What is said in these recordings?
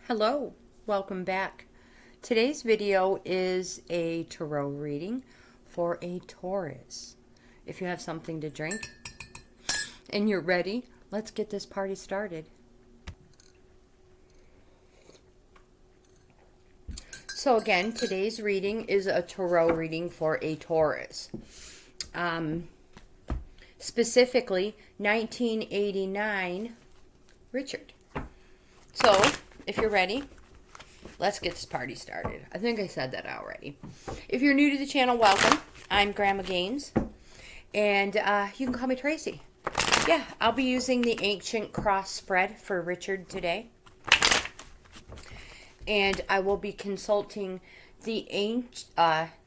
Hello, welcome back. Today's video is a tarot reading for a Taurus. If you have something to drink and you're ready, let's get this party started. So again, today's reading is a tarot reading for a Taurus. Specifically, 1989 Richard. So, if you're ready, let's get this party started. I think I said that already. If you're new to the channel, welcome. I'm Grandma Gaines, and you can call me Tracy. Yeah, I'll be using the Ancient Cross spread for Richard today. And I will be consulting the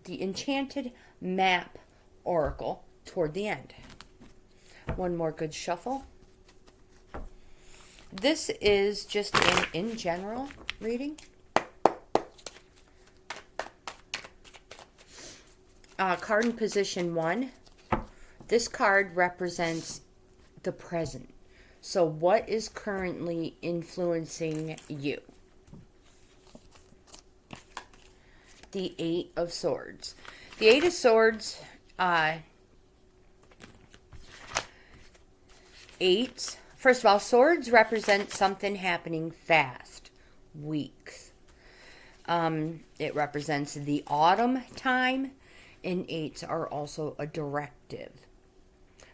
Enchanted Map Oracle toward the end. One more good shuffle. This is just an in general reading. Card in position 1. This card represents the present. So what is currently influencing you? The 8 of Swords. The 8 of Swords, 8. First of all, swords represent something happening fast, weeks. It represents the autumn time, and 8s are also a directive.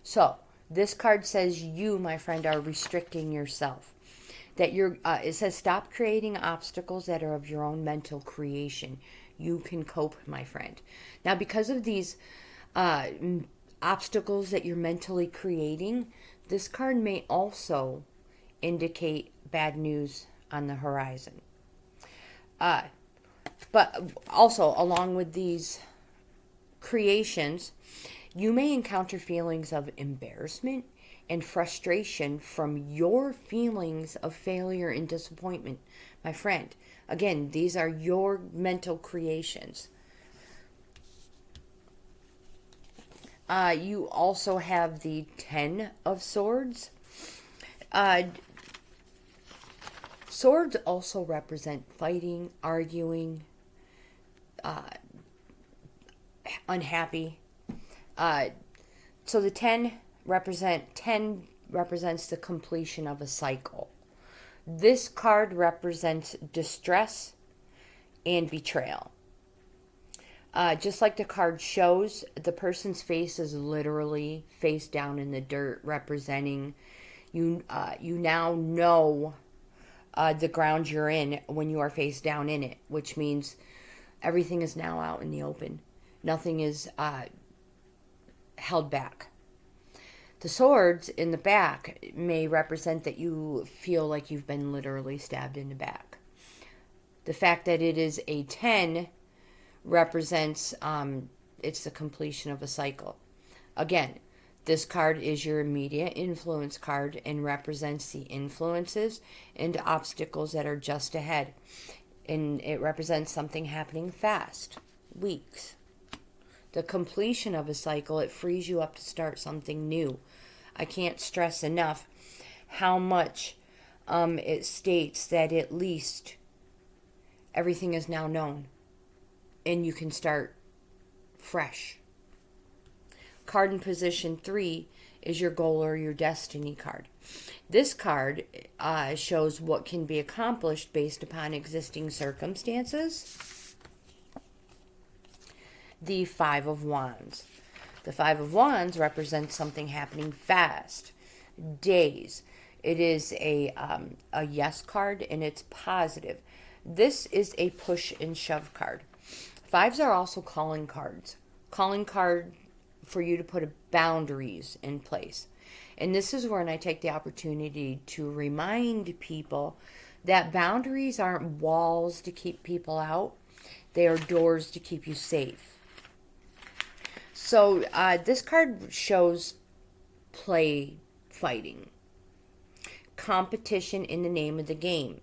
So, this card says you, my friend, are restricting yourself. That it says stop creating obstacles that are of your own mental creation. You can cope, my friend. Now, because of these obstacles that you're mentally creating, this card may also indicate bad news on the horizon. But also, along with these creations, you may encounter feelings of embarrassment and frustration from your feelings of failure and disappointment, my friend. Again, these are your mental creations. You also have the 10 of Swords. Swords also represent fighting, arguing, unhappy. So the 10 represents the completion of a cycle. This card represents distress and betrayal. Just like the card shows, the person's face is literally face down in the dirt, representing you. You now know the ground you're in when you are face down in it, which means everything is now out in the open. Nothing is held back. The swords in the back may represent that you feel like you've been literally stabbed in the back. The fact that it is a 10 represents it's the completion of a cycle. Again, this card is your immediate influence card and represents the influences and obstacles that are just ahead. And it represents something happening fast, weeks. The completion of a cycle, it frees you up to start something new. I can't stress enough how much it states that at least everything is now known. And you can start fresh. Card in position 3 is your goal or your destiny card. This card shows what can be accomplished based upon existing circumstances. The 5 of Wands. The 5 of Wands represents something happening fast, days. It is a yes card, and it's positive. This is a push and shove card. 5s are also calling cards. Calling card for you to put boundaries in place. And this is when I take the opportunity to remind people that boundaries aren't walls to keep people out. They are doors to keep you safe. So this card shows play fighting. Competition in the name of the game.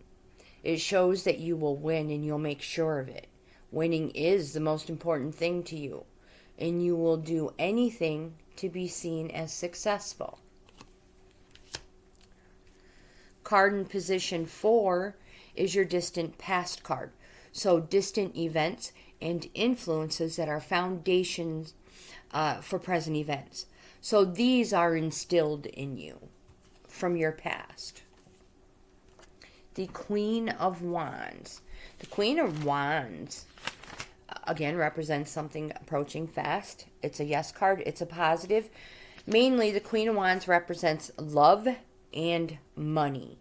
It shows that you will win and you'll make sure of it. Winning is the most important thing to you, and you will do anything to be seen as successful. Card in position 4 is your distant past card. So distant events and influences that are foundations for present events. So these are instilled in you from your past. The Queen of Wands. The Queen of Wands, again, represents something approaching fast. It's a yes card. It's a positive. Mainly, the Queen of Wands represents love and money.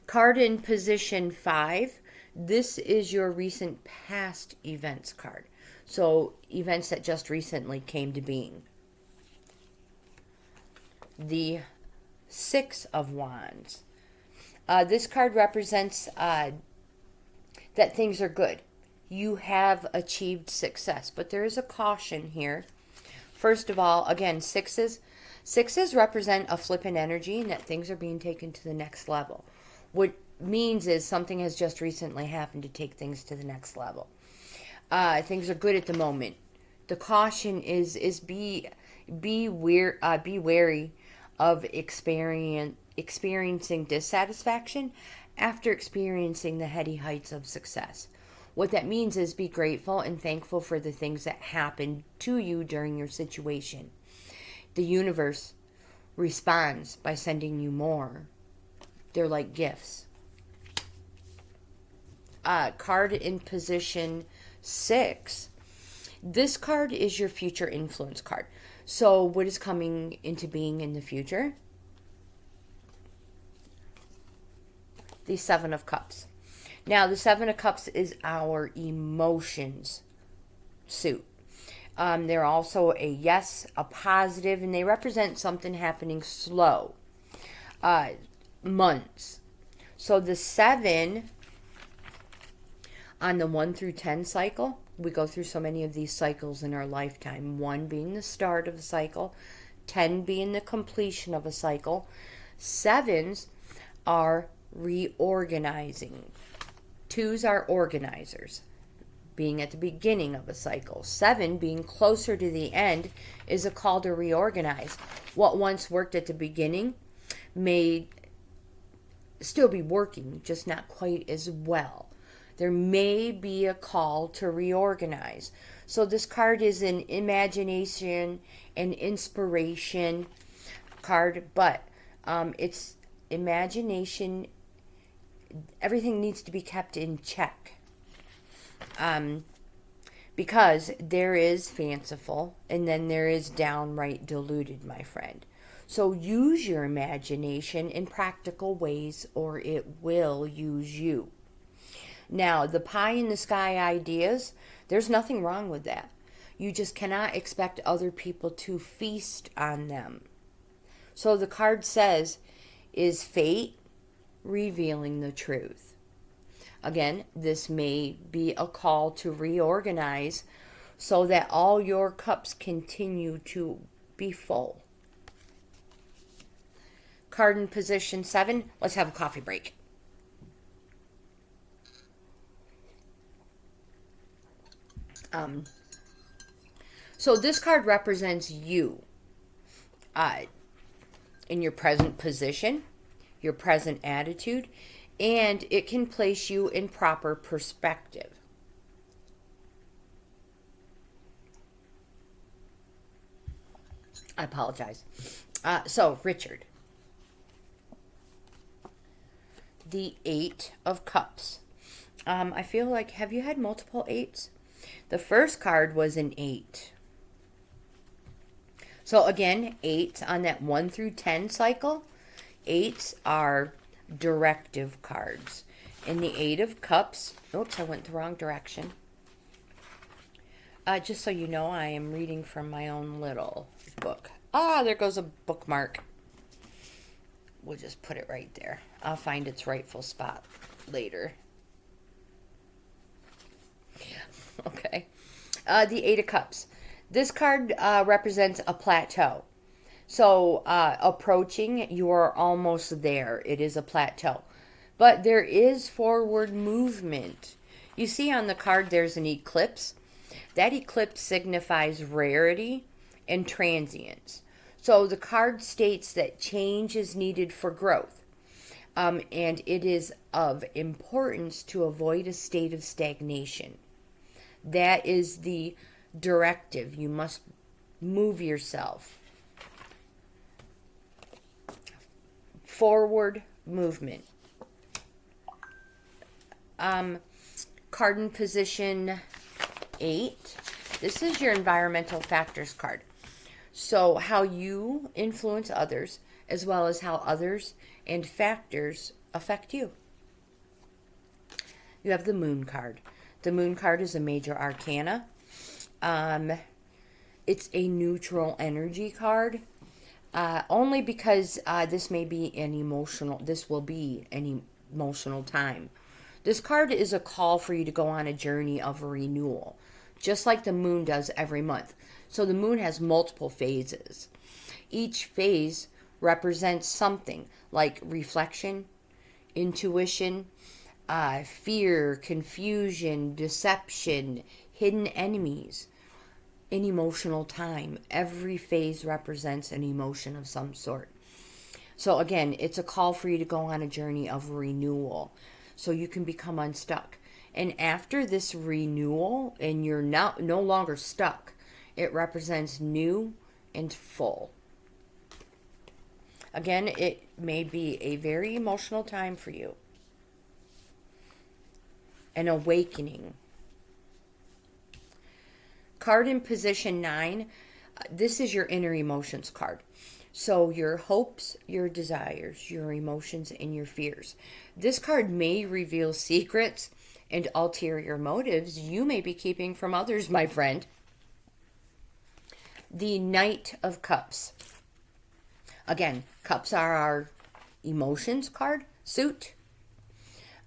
Card in position 5. This is your recent past events card. So, events that just recently came to being. The 6 of Wands. This card represents that things are good. You have achieved success, but there is a caution here. First of all, again, sixes represent a flippant energy and that things are being taken to the next level. What means is something has just recently happened to take things to the next level. Things are good at the moment. The caution is be wary of experiencing dissatisfaction after experiencing the heady heights of success. What that means is be grateful and thankful for the things that happened to you during your situation. The universe responds by sending you more. They're like gifts. Card in position 6. This card is your future influence card. So what is coming into being in the future? The 7 of Cups. Now, the 7 of Cups is our emotions suit. They're also a yes, a positive, and they represent something happening slow. Months. So the 7 on the 1 through 10 cycle, we go through so many of these cycles in our lifetime. 1 being the start of a cycle, 10 being the completion of a cycle. 7s are reorganizing. 2s are organizers, being at the beginning of a cycle. 7 being closer to the end is a call to reorganize. What once worked at the beginning may still be working, just not quite as well. There may be a call to reorganize. So this card is an imagination and inspiration card, but it's imagination. Everything needs to be kept in check. Because there is fanciful and then there is downright deluded, my friend. So use your imagination in practical ways or it will use you. Now, the pie in the sky ideas, there's nothing wrong with that. You just cannot expect other people to feast on them. So the card says, is fate revealing the truth? Again, this may be a call to reorganize so that all your cups continue to be full. Card in position 7. Let's have a coffee break. So this card represents you in your present position, your present attitude, and it can place you in proper perspective. I apologize. So, Richard. The 8 of Cups. I feel like, have you had multiple 8s? The first card was an 8. So again, 8 on that 1 through 10 cycle. 8s are directive cards. In the 8 of Cups, oops, I went the wrong direction. Just so you know, I am reading from my own little book. There goes a bookmark. We'll just put it right there. I'll find its rightful spot later. Okay. The 8 of Cups. This card represents a plateau. So, approaching, you are almost there. It is a plateau. But there is forward movement. You see on the card there's an eclipse. That eclipse signifies rarity and transience. So the card states that change is needed for growth. And it is of importance to avoid a state of stagnation. That is the directive. You must move yourself. Forward movement. Card in position 8. This is your environmental factors card. So how you influence others, as well as how others and factors affect you. You have the Moon card. The Moon card is a major arcana. It's a neutral energy card. Only because this will be an emotional time. This card is a call for you to go on a journey of renewal, just like the moon does every month. So the moon has multiple phases. Each phase represents something like reflection, intuition, fear, confusion, deception, hidden enemies, an emotional time. Every phase represents an emotion of some sort. So again, it's a call for you to go on a journey of renewal so you can become unstuck. And after this renewal, and you're no longer stuck, it represents new and full. Again, it may be a very emotional time for you. An awakening. Card in position 9. This is your inner emotions card. So your hopes, your desires, your emotions, and your fears. This card may reveal secrets and ulterior motives you may be keeping from others, my friend. The Knight of Cups. Again, cups are our emotions card suit.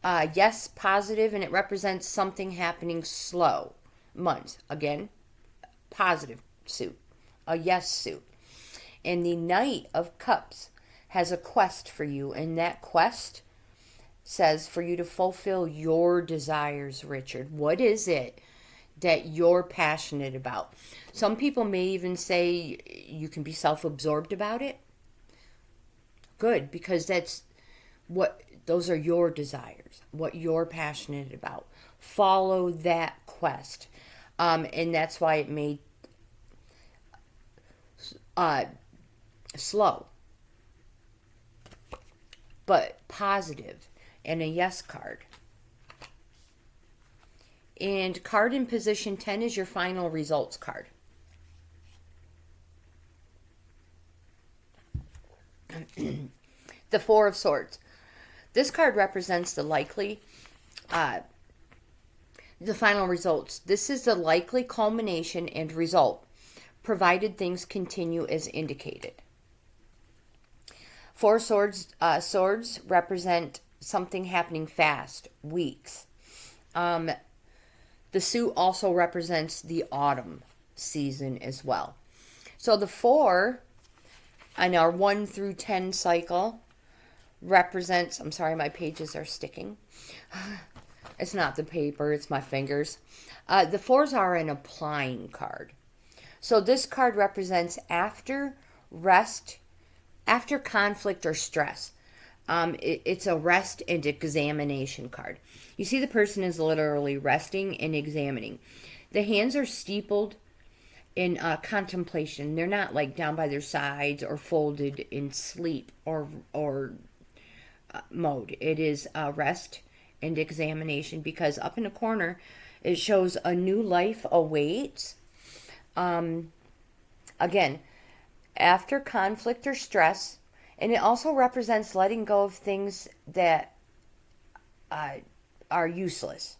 Yes, positive, and it represents something happening slow. Months. Again, positive suit. A yes suit. And the Knight of Cups has a quest for you, and that quest says for you to fulfill your desires, Richard. What is it that you're passionate about? Some people may even say you can be self-absorbed about it. Good, because those are your desires, what you're passionate about. Follow that quest. And that's why it may slow, but positive, and a yes card. And card in position 10 is your final results card. The Four of Swords. This card represents the final results. This is the likely culmination and result, provided things continue as indicated. Four swords represent something happening fast, weeks. The suit also represents the autumn season as well. So the 4 on our 1 through 10 cycle represents, I'm sorry, my pages are sticking. It's not the paper, it's my fingers. The 4s are an applying card. So this card represents after rest, after conflict or stress. It's a rest and examination card. You see the person is literally resting and examining. The hands are steepled in contemplation. They're not like down by their sides or folded in sleep or mode. It is rest and examination, because up in the corner it shows a new life awaits. Again, after conflict or stress, and it also represents letting go of things that are useless,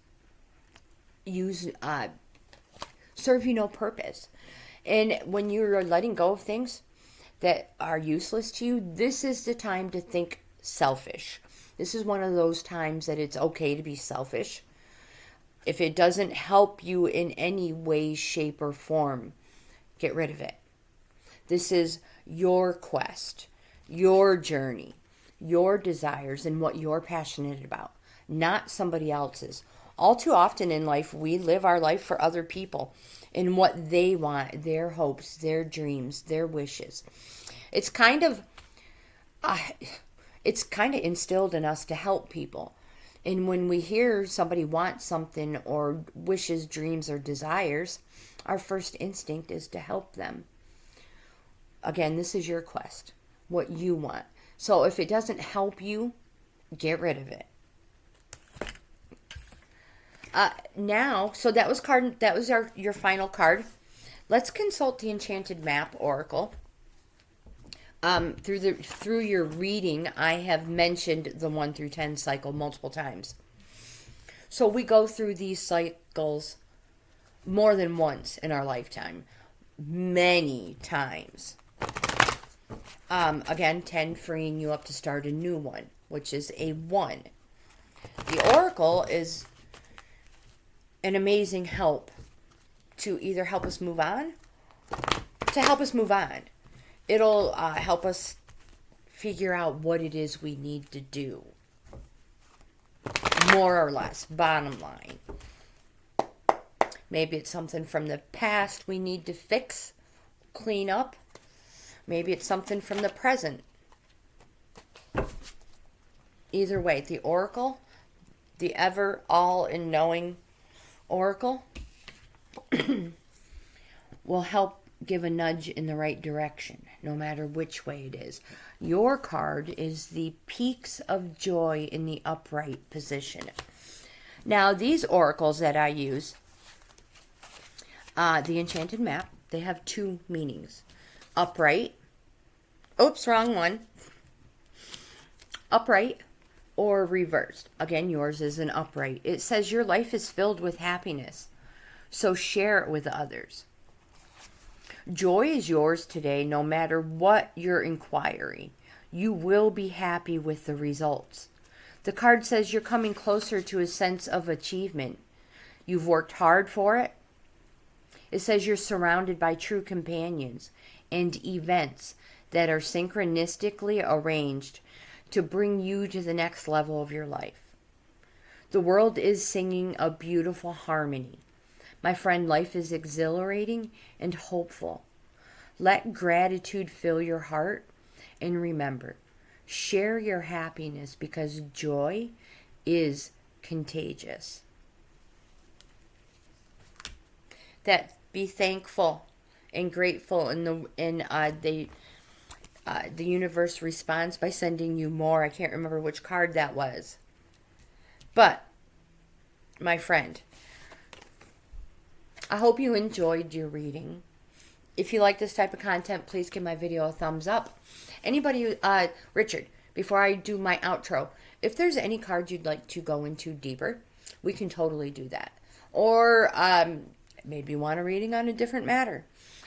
serve you no purpose. And when you're letting go of things that are useless to you, this is the time to think selfish. This is one of those times that it's okay to be selfish. If it doesn't help you in any way, shape, or form, get rid of it. This is your quest, your journey, your desires, and what you're passionate about, not somebody else's. All too often in life, we live our life for other people and what they want, their hopes, their dreams, their wishes. It's kind of uh, it's kind of instilled in us to help people. And when we hear somebody wants something or wishes, dreams, or desires, our first instinct is to help them. Again, this is your quest, what you want. So if it doesn't help you, get rid of it. Now, so that was your final card. Let's consult the Enchanted Map Oracle. Through your reading, I have mentioned the 1 through 10 cycle multiple times. So we go through these cycles more than once in our lifetime, many times. Again, 10 freeing you up to start a new one, which is a 1. The Oracle is an amazing help to either help us move on, to help us move on. It'll help us figure out what it is we need to do. More or less, bottom line. Maybe it's something from the past we need to fix, clean up. Maybe it's something from the present. Either way, the Oracle, the ever all-in-knowing Oracle, will help give a nudge in the right direction, no matter which way it is. Your card is the Peaks of Joy in the upright position. Now, these oracles that I use, the Enchanted Map, they have 2 meanings. Upright. Oops, wrong one. Upright or reversed. Again, yours is an upright. It says your life is filled with happiness, so share it with others. Joy is yours today, no matter what your inquiry. You will be happy with the results. The card says you're coming closer to a sense of achievement. You've worked hard for it. It says you're surrounded by true companions and events that are synchronistically arranged to bring you to the next level of your life. The world is singing a beautiful harmony. My friend, life is exhilarating and hopeful. Let gratitude fill your heart, and remember, share your happiness because joy is contagious. That be thankful and grateful, and the universe responds by sending you more. I can't remember which card that was, but my friend, I hope you enjoyed your reading. If you like this type of content, please give my video a thumbs up. Anybody, Richard, before I do my outro, if there's any cards you'd like to go into deeper, we can totally do that. Or maybe you want a reading on a different matter.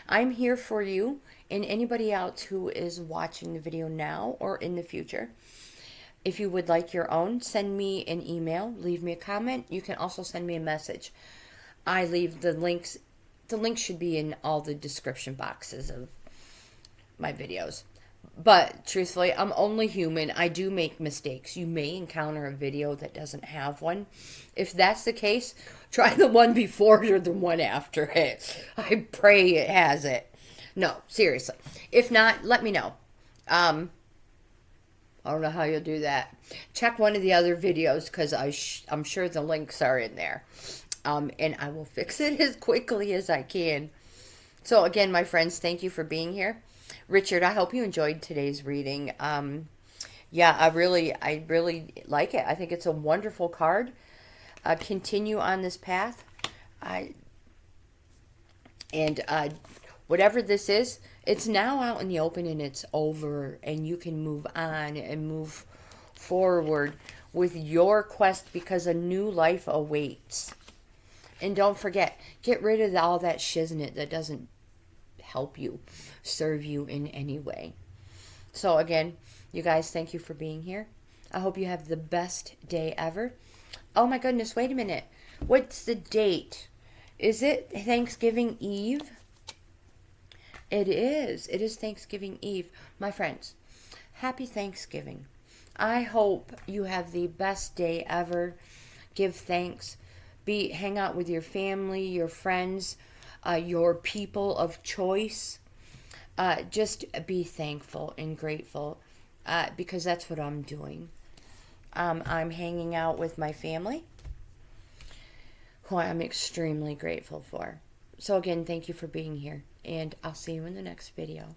I'm here for you and anybody else who is watching the video now or in the future. If you would like your own, send me an email, leave me a comment. You can also send me a message. I leave the links. The links should be in all the description boxes of my videos. But truthfully, I'm only human. I do make mistakes. You may encounter a video that doesn't have one. If that's the case, try the one before or the one after it. I pray it has it. No, seriously. If not, let me know. I don't know how you'll do that. Check one of the other videos because I'm sure the links are in there. And I will fix it as quickly as I can. So again, my friends, thank you for being here. Richard, I hope you enjoyed today's reading. Yeah, I really like it. I think it's a wonderful card. Continue on this path. Whatever this is, it's now out in the open and it's over, and you can move on and move forward with your quest because a new life awaits. And don't forget, get rid of all that shiznit that doesn't help you, serve you in any way. So again, you guys, thank you for being here. I hope you have the best day ever. Oh my goodness, wait a minute. What's the date? Is it Thanksgiving Eve? It is. It is Thanksgiving Eve. My friends, happy Thanksgiving. I hope you have the best day ever. Give thanks. Hang out with your family, your friends, your people of choice. Just be thankful and grateful, because that's what I'm doing. I'm hanging out with my family, who I'm extremely grateful for. So again, thank you for being here, and I'll see you in the next video.